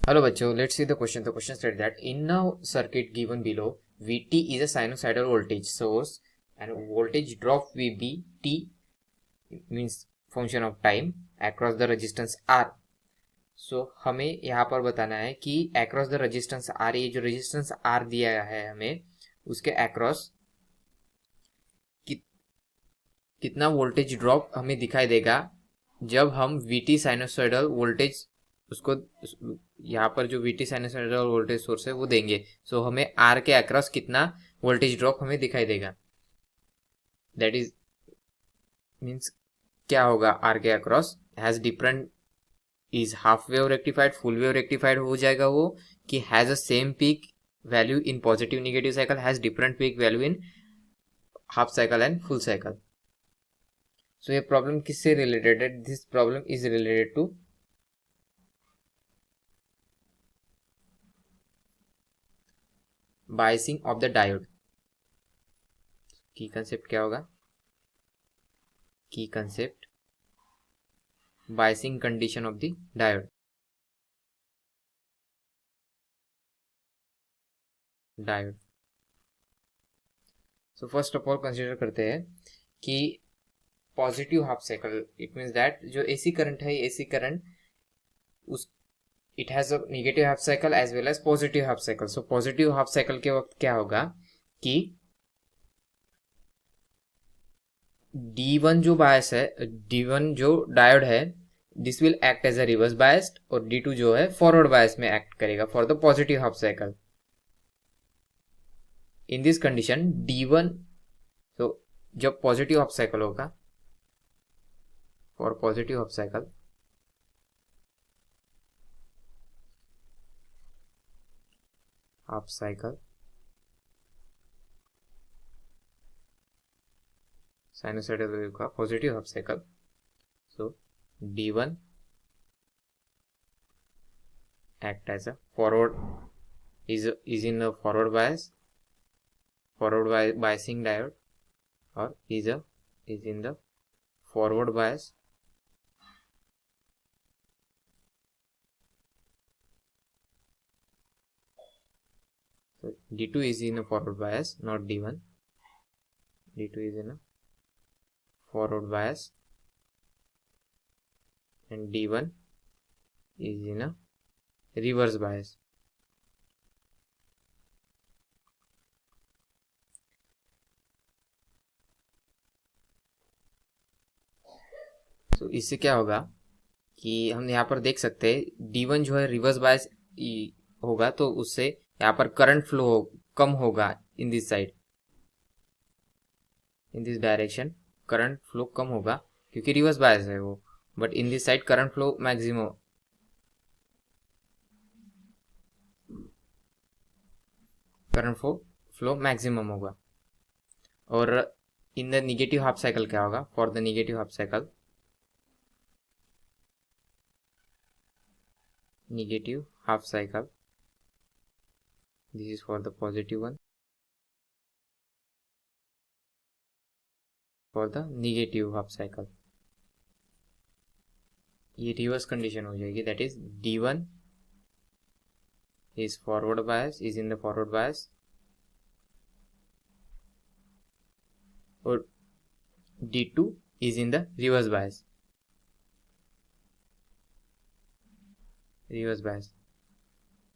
Hello बच्चों, let's see the question. The question said that in a circuit given below, Vt is a sinusoidal voltage source and voltage drop Vbt means function of time across the resistance R. So हमें यहाँ पर बताना है कि across the resistance R, ये जो resistance R दिया है हमें, उसके across कितना वोल्टेज ड्रॉप हमें दिखाई देगा जब हम Vt साइनोसॉइडल वोल्टेज उसको यहाँ पर जो Vt साइनोसॉइडल वोल्टेज सोर्स है वो देंगे. सो हमें R के अक्रॉस कितना वोल्टेज ड्रॉप हमें दिखाई देगा. दैट इज मीन्स क्या होगा R के across has different is half wave rectified full wave rectified हो जाएगा वो, कि has a same peak value in positive negative cycle, has different peak value in half cycle and full cycle. So ये problem किससे related है? This problem is related to biasing of the diode. Key concept क्या होगा? Key concept biasing condition of the diode. So first of all consider करते हैं कि positive half cycle, it means that जो AC current है, AC current उस it has a negative half cycle as well as positive half cycle. So positive half cycle के वक्त क्या होगा कि D1 जो बायस है, D1 जो डायोड है, this will act as a reverse biased, और D2 जो है फॉरवर्ड बायस में एक्ट करेगा for the positive half cycle. In this condition D1, तो जब पॉजिटिव हाफ साइकिल होगा, for positive half cycle sinusoidal wave का positive half cycle. So D1 act as a forward is in the forward biasing diode, or is in the forward bias. So D2 is in a forward bias, not D1. D2 is in a forward bias and D1 is in a reverse bias. तो इससे क्या होगा कि हम यहाँ पर देख सकते हैं D1 जो है रिवर्स बायस होगा, तो उससे यहाँ पर करंट फ्लो कम होगा in this side, in this direction current flow कम होगा क्योंकि रिवर्स बायस है वो. But in this side current flow maximum, current flow maximum होगा. और in the negative half cycle क्या होगा? For the negative half cycle, negative half cycle, this is for the positive one. For the negative half cycle ये reverse condition हो जाएगी, that is D1 is forward bias, is in the forward bias, और D2 is in the reverse bias.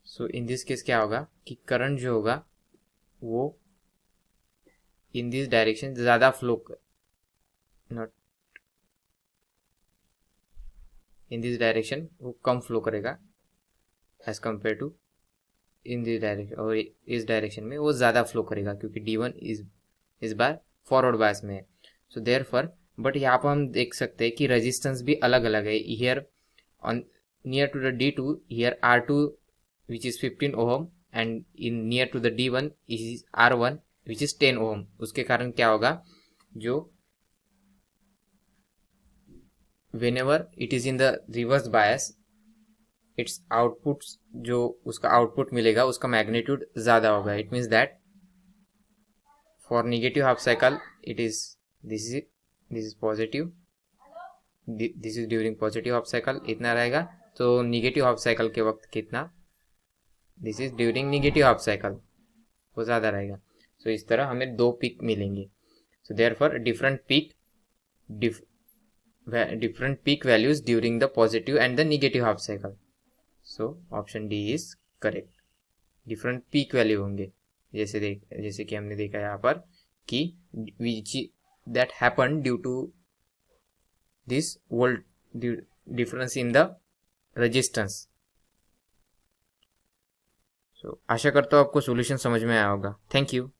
So in this case क्या होगा कि current जो होगा वो इन दिस डायरेक्शन ज्यादा flow, not in this direction वो कम फ्लो करेगा as compare to in this direction, और इस डायरेक्शन में वो ज्यादा फ्लो करेगा क्योंकि D1 इस बार फॉरवर्ड बायस में है. सो देयरफॉर, बट यहाँ पर हम देख सकते हैं कि रेजिस्टेंस भी अलग अलग है. Here on near to the D2, here R2 which is 15 ohm and in near to the D1 is R1 which is 10 ohm. उसके कारण क्या होगा, जो whenever it is in the reverse bias, its outputs, जो उसका output मिलेगा उसका magnitude ज्यादा होगा. It means that for negative half cycle it is this is positive, this is during positive half cycle इतना रहेगा, तो निगेटिव हाफ साइकिल के वक्त कितना this is during negative half cycle, वो ज़्यादा रहेगा। सो इस तरह हमें दो पीक मिलेंगे। So therefore different peak values during the positive and the negative half cycle. So option D is correct. Different peak value होंगे, जैसे कि हमने देखा यहाँ पर कि which that happen due to this volt difference in the resistance. So आशा करता हूँ आपको सॉल्यूशन समझ में आया होगा। Thank you.